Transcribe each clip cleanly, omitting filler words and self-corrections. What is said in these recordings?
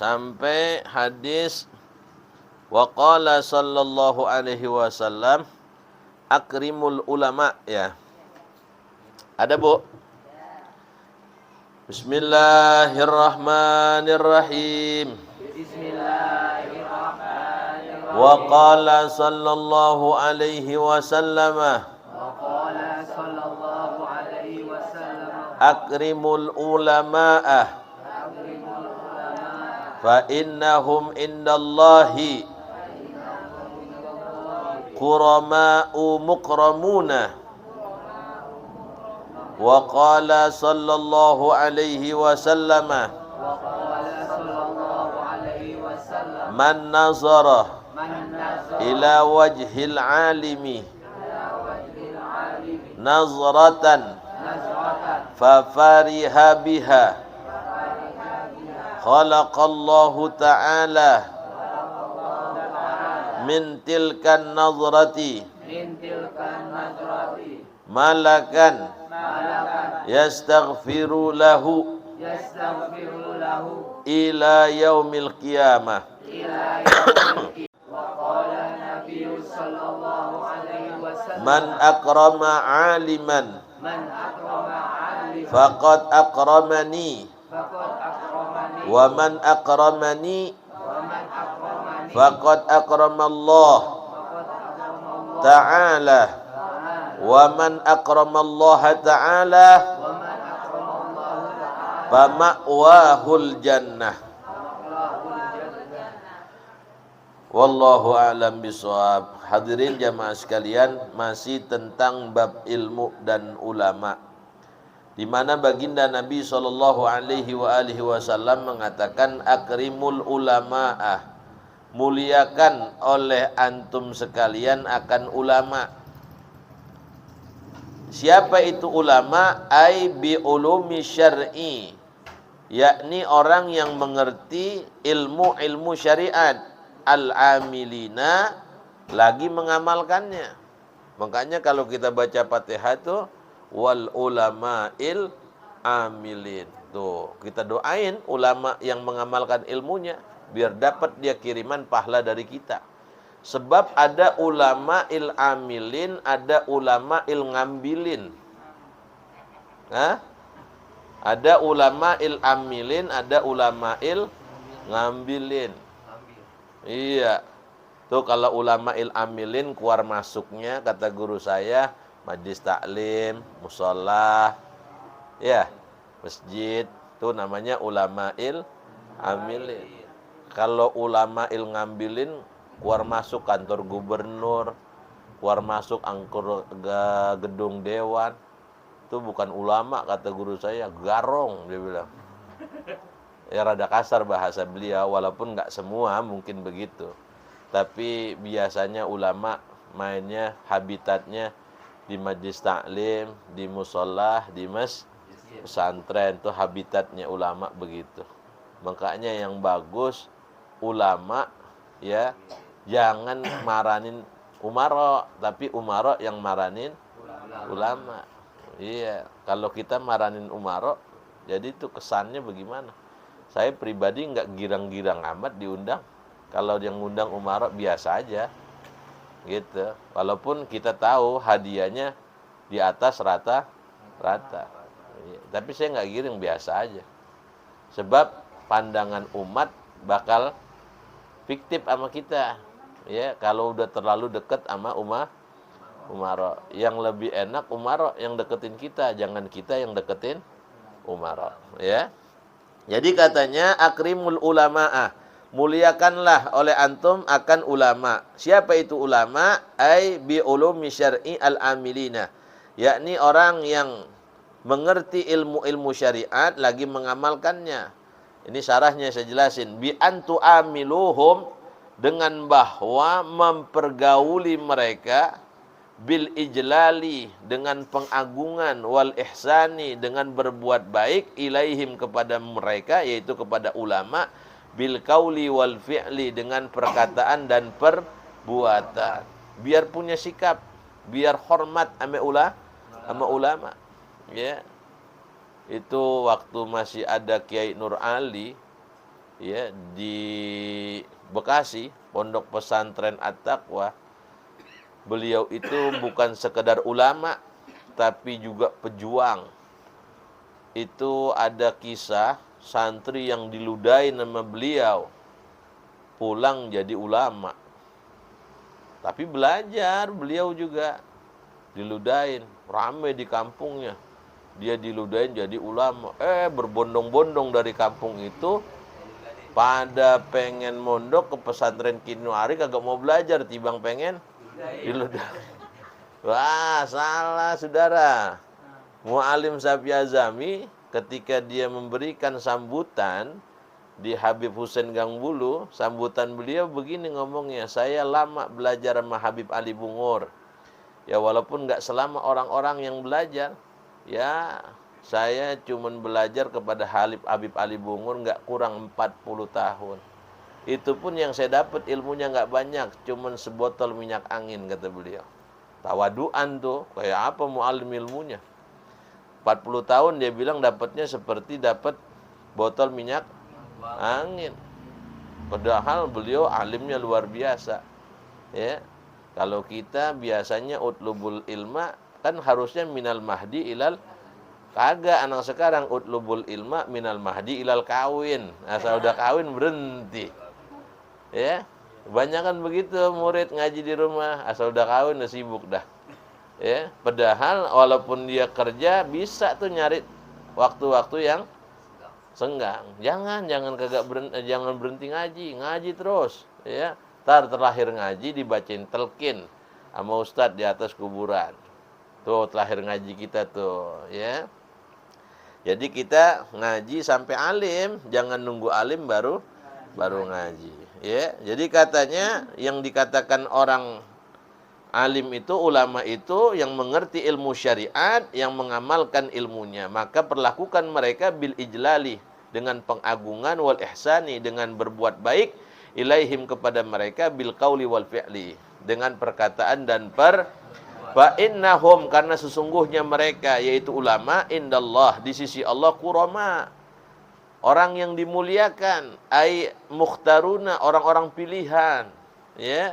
sampai hadis wa qala sallallahu alaihi wasallam akrimul ulama ya. Ada, Bu? Bismillahirrahmanirrahim. Bismillahirrahmanirrahim. Wa qala sallallahu alaihi wasallam akrimul ulama'ah fa innahum indallahi kurama'u mukramuna. Wa qala sallallahu alaihi wasallam man nazara ila wajhil alimi nazratan fafariha biha khalaqallahu ta'ala min tilkan nazrati malakan yastaghfiru lahu ila yaumil qiyamah. Man akrama aliman faqad akramani wa man akramani faqad akramallah ta'ala wa man akramallaha ta'ala fa ma'wahul jannah. Wallahu a'lam bishawab. Hadirin jamaah sekalian, masih tentang bab ilmu dan ulama, di mana baginda Nabi sallallahu alaihi wasallam mengatakan akrimul ulama'ah, muliakan oleh antum sekalian akan ulama. Siapa itu ulama? Ai bi ulumi syar'i, yakni orang yang mengerti ilmu-ilmu syariat, al-amilina, lagi mengamalkannya. Makanya kalau kita baca Fatihah itu wal ulama'il amilin. Tuh, kita doain ulama yang mengamalkan ilmunya biar dapat dia kiriman pahala dari kita. Sebab ada ulama'il amilin, ada ulama'il ngambilin. Hah? Ada ulama'il amilin, ada ulama'il ngambilin. Iya. Tuh kalau ulama'il amilin keluar masuknya kata guru saya majlis taklim, musholah, ya, masjid, itu namanya ulama'il amilin. Kalau ulama'il ngambilin keluar masuk kantor gubernur, keluar masuk angkur gedung dewan, itu bukan ulama kata guru saya, garong dia bilang. Ya rada kasar bahasa beliau, walaupun nggak semua mungkin begitu. Tapi biasanya ulama mainnya, habitatnya di majlis taklim, di musholah, di pesantren, itu habitatnya ulama begitu. Makanya yang bagus ulama ya jangan maranin umaro, tapi umaro yang maranin ulama. Iya, kalau kita maranin umaro, jadi itu kesannya bagaimana? Saya pribadi nggak girang-girang amat diundang. Kalau yang ngundang umaro biasa aja, gitu. Walaupun kita tahu hadiahnya di atas rata-rata. Tapi saya nggak giring, biasa aja. Sebab pandangan umat bakal fiktif sama kita. Ya, kalau udah terlalu dekat sama umaro. Yang lebih enak umaro yang deketin kita, jangan kita yang deketin umaro. Ya. Jadi katanya akrimul ulama'ah, muliakanlah oleh antum akan ulama. Siapa itu ulama? Ai bi ulumi syar'i al-amilina, yakni orang yang mengerti ilmu-ilmu syariat lagi mengamalkannya. Ini syarahnya saya jelasin. Bi antu amiluhum, dengan bahwa mempergauli mereka, bil ijlali, dengan pengagungan, wal ihsani, dengan berbuat baik, ilaihim, kepada mereka, yaitu kepada ulama, bil qauli wal fi'li, dengan perkataan dan perbuatan. Biar punya sikap, biar hormat sama ulama. Ya. Itu waktu masih ada Kiai Nur Ali, ya di Bekasi, Pondok Pesantren At-Taqwa. Beliau itu bukan sekedar ulama, tapi juga pejuang. Itu ada kisah santri yang diludahin sama beliau, pulang jadi ulama. Tapi belajar beliau juga, diludahin, rame di kampungnya. Dia diludahin jadi ulama. Berbondong-bondong dari kampung itu pada pengen mondok ke pesantren Kinuari, kagak mau belajar, tibang pengen diludahin. Wah, salah saudara. Mu'alim Syafi'i Azami ketika dia memberikan sambutan di Habib Hussein Gangbulu, sambutan beliau begini ngomongnya, saya lama belajar sama Habib Ali Bungur. Ya walaupun nggak selama orang-orang yang belajar, ya saya cuman belajar kepada Habib Ali Bungur nggak kurang 40 tahun. Itu pun yang saya dapat ilmunya nggak banyak, cuman sebotol minyak angin, kata beliau. Tawaduan tuh, kayak apa mu'alim ilmunya. 40 tahun dia bilang dapatnya seperti dapat botol minyak angin. Padahal beliau alimnya luar biasa. Ya. Kalau kita biasanya utlubul ilma kan harusnya minal mahdi ilal, kagak anak sekarang utlubul ilma minal mahdi ilal kawin. Asal udah kawin berhenti. Ya. Kebanyakan begitu murid ngaji di rumah, asal udah kawin udah sibuk dah. Ya, padahal walaupun dia kerja bisa tuh nyari waktu-waktu yang senggang. Jangan jangan berhenti ngaji terus, ya. Ntar terlahir ngaji dibacain telkin sama ustadz di atas kuburan. Tuh terlahir ngaji kita tuh, ya. Jadi kita ngaji sampai alim, jangan nunggu alim baru ngaji. Ya, jadi katanya yang dikatakan orang alim itu, ulama itu yang mengerti ilmu syariat, yang mengamalkan ilmunya. Maka perlakukan mereka bil ijlali, dengan pengagungan, wal ihsani, dengan berbuat baik, ilaihim, kepada mereka, bil qauli wal fi'li, dengan perkataan dan fa innahum, karena sesungguhnya mereka yaitu ulama, indallah, di sisi Allah, kurama, orang yang dimuliakan, ai mukhtaruna, orang-orang pilihan, ya,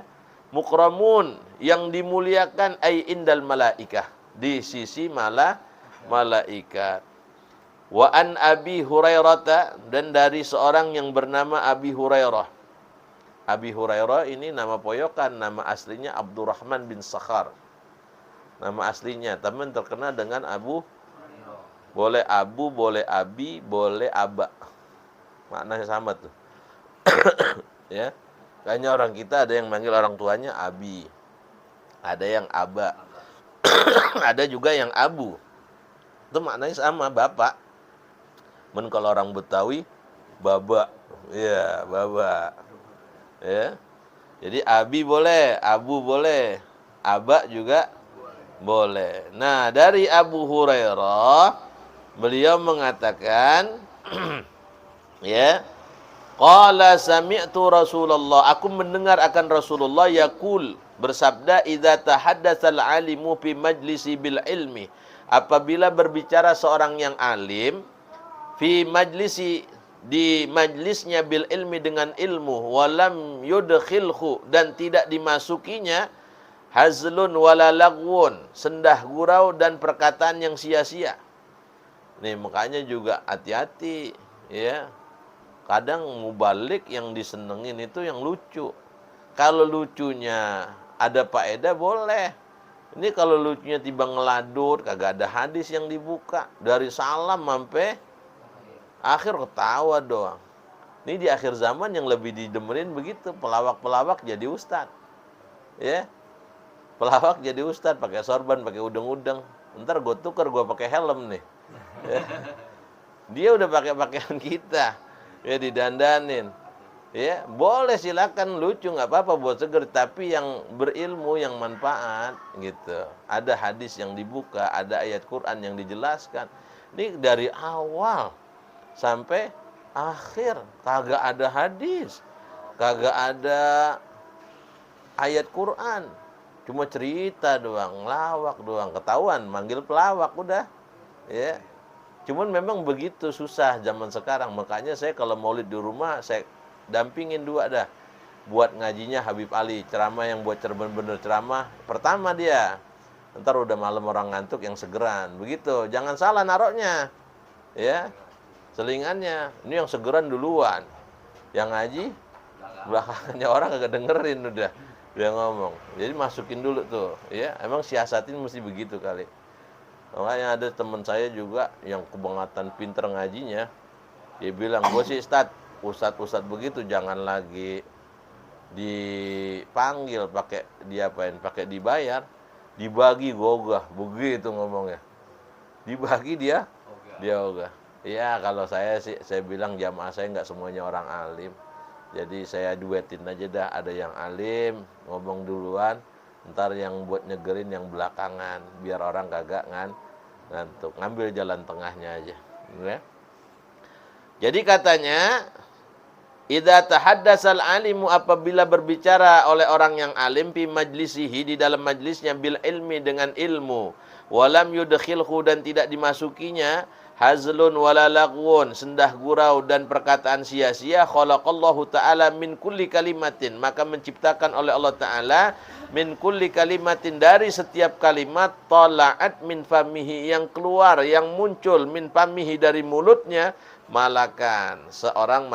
mukramun, yang dimuliakan, ai indal malaikah, di sisi malaikat. Wa an Abi Hurairah, dan dari seorang yang bernama Abi Hurairah. Abi Hurairah ini nama poyokan, nama aslinya Abdurrahman bin Sakhar. Nama aslinya, teman terkenal dengan Abu. Boleh Abu, boleh Abi, boleh Aba. Maknanya sama tuh. Ya. Kayaknya orang kita ada yang manggil orang tuanya Abi. Ada yang Aba. Ada juga yang Abu. Itu maknanya sama, bapak. Men kalau orang Betawi, baba. Ya, baba. Ya. Jadi Abi boleh, Abu boleh, Aba juga boleh. Nah, dari Abu Hurairah beliau mengatakan ya, qala sami'tu Rasulullah, aku mendengar akan Rasulullah yaqul, bersabda, idza tahaddatsal alimu fi majlisi bil ilmi, apabila berbicara seorang yang alim, fi majlisi, di majlisnya, bil ilmi, dengan ilmu, walam yudkhilhu, dan tidak dimasukinya, hazlun wala lagwun, sendah gurau dan perkataan yang sia-sia. Nih makanya juga hati-hati, ya. Kadang mubalik yang disenengin itu yang lucu. Kalau lucunya ada faedah boleh. Ini kalau lucunya tiba ngeladut, kagak ada hadis yang dibuka. Dari salam sampai akhir ketawa doang. Ini di akhir zaman yang lebih didemenin begitu, pelawak-pelawak jadi ustad. Ya. Pelawak jadi ustad pakai sorban, pakai udeng-udeng. Ntar gue tuker, gue pakai helm nih. Ya. Dia udah pakai pakaian kita, ya, didandanin, ya, boleh, silakan, lucu, nggak apa-apa buat seger, tapi yang berilmu, yang manfaat, gitu. Ada hadis yang dibuka, ada ayat Quran yang dijelaskan. Ini dari awal sampai akhir kagak ada hadis, kagak ada ayat Quran, cuma cerita doang, lawak doang, ketahuan manggil pelawak udah, ya. Cuman memang begitu susah zaman sekarang. Makanya saya kalau maulid di rumah, saya dampingin dua dah. Buat ngajinya Habib Ali, ceramah yang buat bener-bener ceramah. Pertama dia, ntar udah malam orang ngantuk yang segeran. Begitu, jangan salah naroknya. Ya, selingannya. Ini yang segeran duluan. Yang ngaji, belakangnya orang kagak dengerin udah. Dia ngomong. Jadi masukin dulu tuh. Ya, emang siasatin mesti begitu kali. Makanya ada teman saya juga yang kebangetan pinter ngajinya. Dia bilang, gue sih ustadz begitu jangan lagi dipanggil pakai diapain, pakai dibayar, dibagi gogah, begitu ngomongnya. Dibagi dia ogah. Ya kalau saya sih, saya bilang jamaah saya nggak semuanya orang alim. Jadi saya duetin aja dah, ada yang alim ngomong duluan, ntar yang buat nyegerin yang belakangan, biar orang kagak ngantuk. Ngambil jalan tengahnya aja. Ya. Jadi katanya, idza tahaddasal alimu, apabila berbicara oleh orang yang alim fi majlisihi, di dalam majlisnya, bil ilmi, dengan ilmu, walam yudkhilhu, dan tidak dimasukinya hazlun wala lagwun, sendah gurau dan perkataan sia-sia, khalaqallahu ta'ala min kulli kalimatin, maka menciptakan oleh Allah Ta'ala min kulli kalimatin, dari setiap kalimat, tala'at min famihi, yang keluar, yang muncul, min famihi, dari mulutnya, malakan, seorang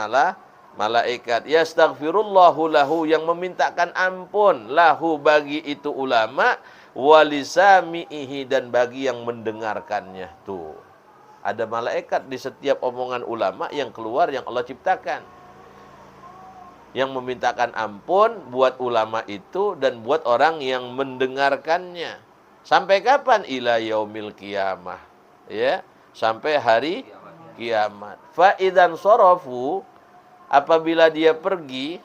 malaikat, yastaghfirullahu lahu, yang memintakan ampun, lahu, bagi itu ulama, walisami'ihi, dan bagi yang mendengarkannya. Tuh, ada malaikat di setiap omongan ulama yang keluar, yang Allah ciptakan, yang memintakan ampun buat ulama itu dan buat orang yang mendengarkannya. Sampai kapan? Ila yaumil qiyamah, ya, sampai hari kiamat. Fa idzan sarafu, apabila dia pergi,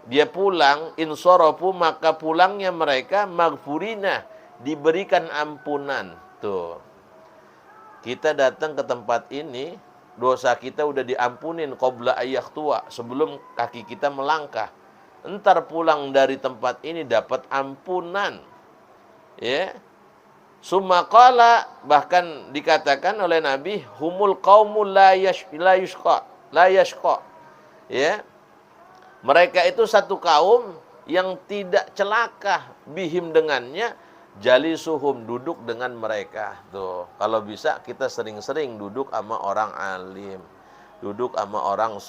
dia pulang, insarafu, maka pulangnya mereka maghfurina, diberikan ampunan. Tuh, kita datang ke tempat ini, dosa kita udah diampunin qabla ayyahtua, sebelum kaki kita melangkah. Entar pulang dari tempat ini dapat ampunan. Ya. Sumaqala, bahkan dikatakan oleh Nabi, humul qaumul la yashqa. Ya. Mereka itu satu kaum yang tidak celaka bihim, dengannya, jalisuhum, duduk dengan mereka. Tuh, kalau bisa kita sering-sering duduk sama orang alim, duduk sama orang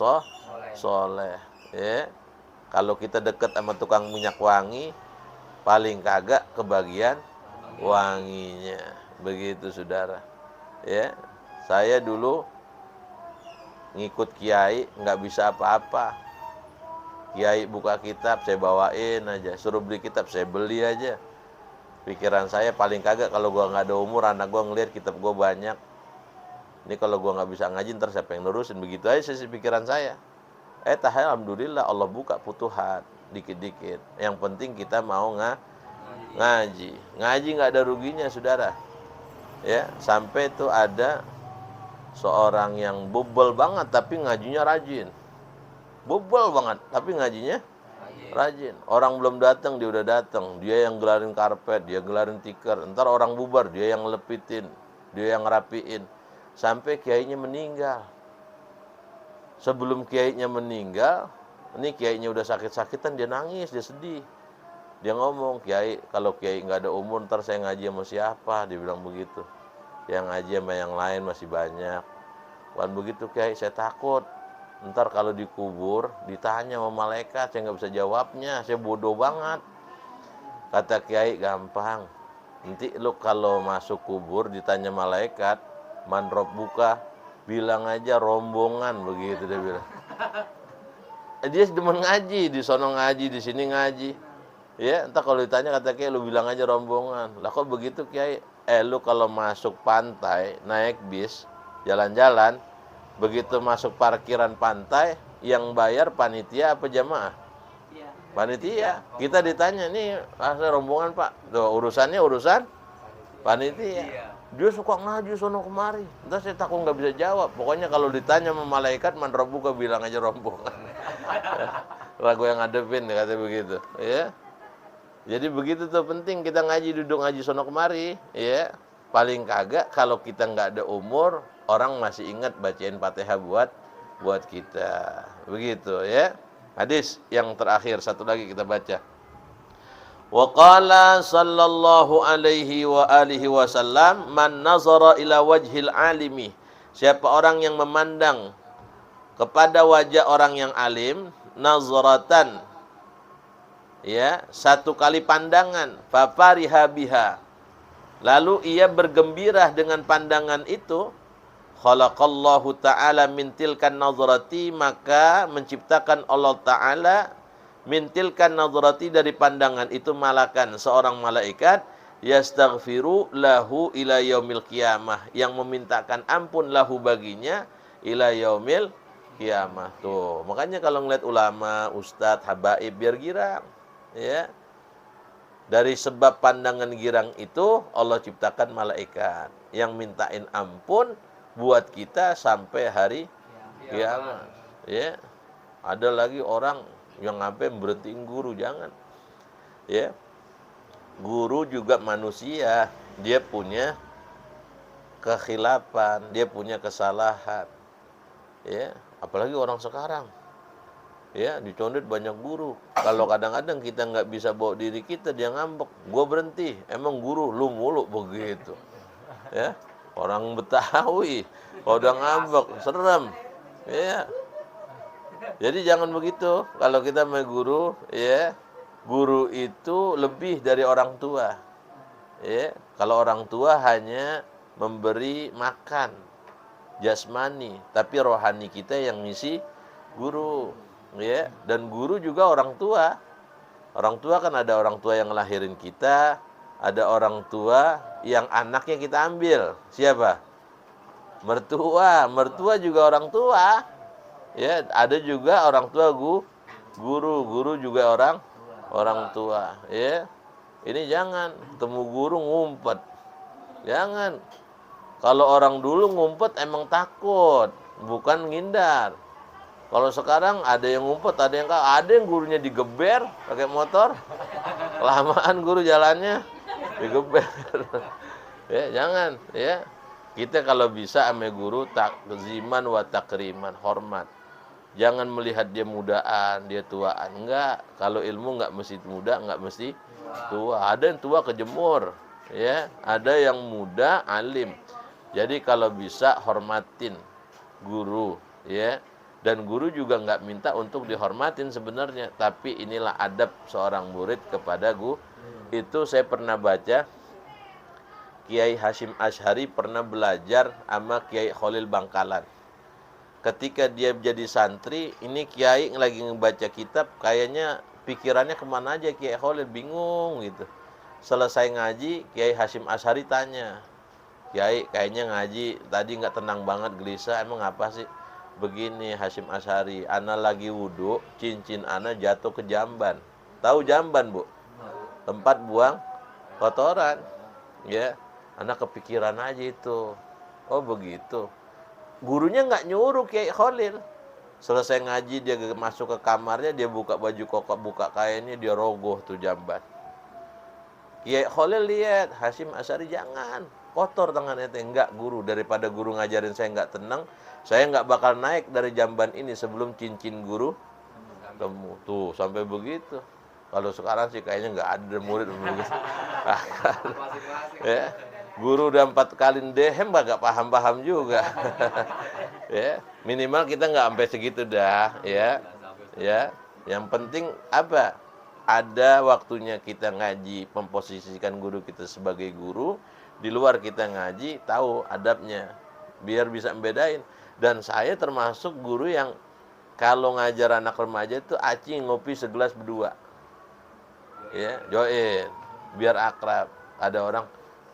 soleh. Ya. Kalau kita dekat sama tukang minyak wangi, paling kagak kebagian wanginya. Begitu saudara. Ya, saya dulu ngikut kiai nggak bisa apa-apa. Kiai buka kitab, saya bawain aja. Suruh beli kitab, saya beli aja. Pikiran saya paling kagak kalau gua nggak ada umur, anak gua ngelihat kitab gua banyak. Ini kalau gua nggak bisa ngaji, ntar siapa yang nurusin? Begitu aja sih pikiran saya. Alhamdulillah Allah buka futuhat dikit-dikit. Yang penting kita mau ngaji. Ngaji nggak ada ruginya, saudara. Ya, sampai itu ada seorang yang bobol banget tapi ngajinya rajin. Bobol banget tapi ngajinya rajin. Orang belum datang dia udah datang. Dia yang gelarin karpet, dia gelarin tikar. Ntar orang bubar, dia yang lepitin, dia yang rapiin. Sampai kiainya meninggal. Sebelum kiainya meninggal, ini kiainya udah sakit-sakitan, dia nangis, dia sedih. Dia ngomong, kiai, kalau kiai nggak ada umur, ntar saya ngaji sama siapa? Dia bilang begitu. Yang ngaji sama yang lain masih banyak. Bukan begitu kiai, saya takut. Ntar kalau dikubur, ditanya sama malaikat, saya nggak bisa jawabnya, saya bodoh banget. Kata kiai, gampang. Nanti lu kalau masuk kubur, ditanya malaikat, man rabbuka, bilang aja rombongan, begitu dia bilang. Dia demen ngaji, di sono ngaji, di sini ngaji. Ya, entar kalau ditanya kata kiai, lu bilang aja rombongan. Lah kok begitu kiai? Lu kalau masuk pantai, naik bis, jalan-jalan, begitu masuk parkiran pantai, yang bayar panitia apa jamaah? Panitia. Kita ditanya, nih rombongan pak, tuh urusannya urusan panitia. Dia suka ngaji sono kemari. Entar saya takut nggak bisa jawab. Pokoknya kalau ditanya sama malaikat, man rabbuka, bilang aja rombongan. Lagu yang ngadepin, kata begitu. Ya. Jadi begitu tuh, penting kita ngaji, duduk ngaji sono kemari. Ya. Paling kagak kalau kita nggak ada umur, orang masih ingat bacain Fatihah buat kita. Begitu ya. Hadis yang terakhir satu lagi kita baca. Wa qala sallallahu alaihi wa alihi wasallam man nazara ila wajhil alimi. Siapa orang yang memandang kepada wajah orang yang alim, nazaratan, ya, satu kali pandangan, fa fariha biha, lalu ia bergembira dengan pandangan itu, khalaqallahu ta'ala min tilkan nazarati, maka menciptakan Allah Ta'ala min tilkan nazarati, dari pandangan itu malakan, seorang malaikat, yastaghfiru lahu ila yaumil qiyamah, yang memintakan ampun lahu baginya ila yaumil qiyamah. Tuh, makanya kalau ngeliat ulama, ustadz, habaib, biar girang. Ya. Dari sebab pandangan girang itu Allah ciptakan malaikat yang mintain ampun buat kita sampai hari kiamat. Ya. Ada lagi orang yang sampai berhentiin guru, jangan. Ya. Guru juga manusia, dia punya kekhilafan, dia punya kesalahan. Ya, apalagi orang sekarang. Ya, dicondet banyak guru. Kalau kadang-kadang kita nggak bisa bawa diri kita, dia ngambek. Gua berhenti. Emang guru lu mulu begitu. Ya, orang Betawi kalau udah ngambek serem. Ya. Jadi jangan begitu. Kalau kita sama guru, ya, guru itu lebih dari orang tua. Ya, kalau orang tua hanya memberi makan jasmani, tapi rohani kita yang ngisi guru. Ya, dan guru juga orang tua. Orang tua kan ada orang tua yang ngelahirin kita, ada orang tua yang anaknya kita ambil. Siapa? Mertua. Mertua juga orang tua. Ya, ada juga orang tua guru. Guru juga orang tua. Ya, ini jangan ketemu guru ngumpet. Jangan. Kalau orang dulu ngumpet emang takut, bukan ngindar. Kalau sekarang ada yang ngumpet, ada yang gurunya digeber pakai motor. Kelamaan guru jalannya digeber. Ya, jangan, ya. Kita kalau bisa sama guru takziman wa takriman, hormat. Jangan melihat dia mudaan, dia tuaan. Enggak, kalau ilmu enggak mesti muda, enggak mesti tua. Ada yang tua kejemur, ya. Ada yang muda alim. Jadi kalau bisa hormatin guru, ya. Dan guru juga nggak minta untuk dihormatin sebenarnya, tapi inilah adab seorang murid kepada guru. Itu saya pernah baca, Kiai Hasyim Asy'ari pernah belajar sama Kiai Khalil Bangkalan. Ketika dia jadi santri, ini Kiai lagi ngebaca kitab, kayaknya pikirannya kemana aja Kiai Khalil, bingung gitu. Selesai ngaji, Kiai Hasyim Asy'ari tanya, Kiai, kayaknya ngaji tadi nggak tenang banget, gelisah. Emang apa sih? Begini Hasyim Asy'ari, ana lagi wudhu, cincin ana jatuh ke jamban. Tahu jamban, Bu? Tempat buang kotoran. Ya, ana kepikiran aja itu. Oh begitu. Gurunya nggak nyuruh Kiai Khalil. Selesai ngaji dia masuk ke kamarnya, dia buka baju koko, buka kainnya, dia rogoh tuh jamban. Kiai Khalil lihat, Hasyim Asy'ari jangan. Kotor tangannya. Enggak guru, daripada guru ngajarin saya enggak tenang, saya enggak bakal naik dari jamban ini sebelum cincin guru temu. Tuh sampai begitu. Kalau sekarang sih kayaknya enggak ada murid begitu. Ya, guru udah 4 kali ndehem enggak paham-paham juga. Ya, minimal kita enggak sampai segitu dah, ya. Ya, yang penting apa? Ada waktunya kita ngaji, memposisikan guru kita sebagai guru. Di luar kita ngaji, tahu adabnya, biar bisa membedain. Dan saya termasuk guru yang kalau ngajar anak remaja itu aci ngopi segelas berdua. Ya, join, biar akrab. Ada orang,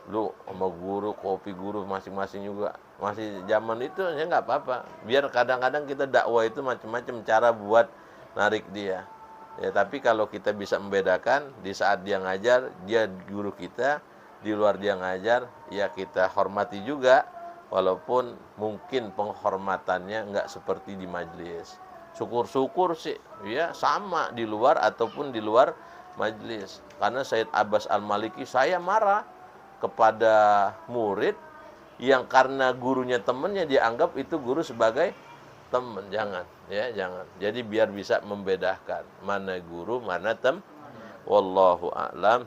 lu sama guru, kopi guru masing-masing juga. Masih zaman itu ya nggak apa-apa. Biar kadang-kadang kita dakwah itu macam-macam cara buat narik dia. Ya, tapi kalau kita bisa membedakan, di saat dia ngajar, dia guru kita, di luar dia ngajar, ya kita hormati juga, walaupun mungkin penghormatannya nggak seperti di majelis. Syukur-syukur sih, ya sama di luar ataupun di luar majelis. Karena Sayyid Abbas Al-Maliki, saya marah kepada murid yang karena gurunya temennya dianggap itu guru sebagai teman. Jangan, ya, jangan. Jadi biar bisa membedakan mana guru, mana wallahu a'lam.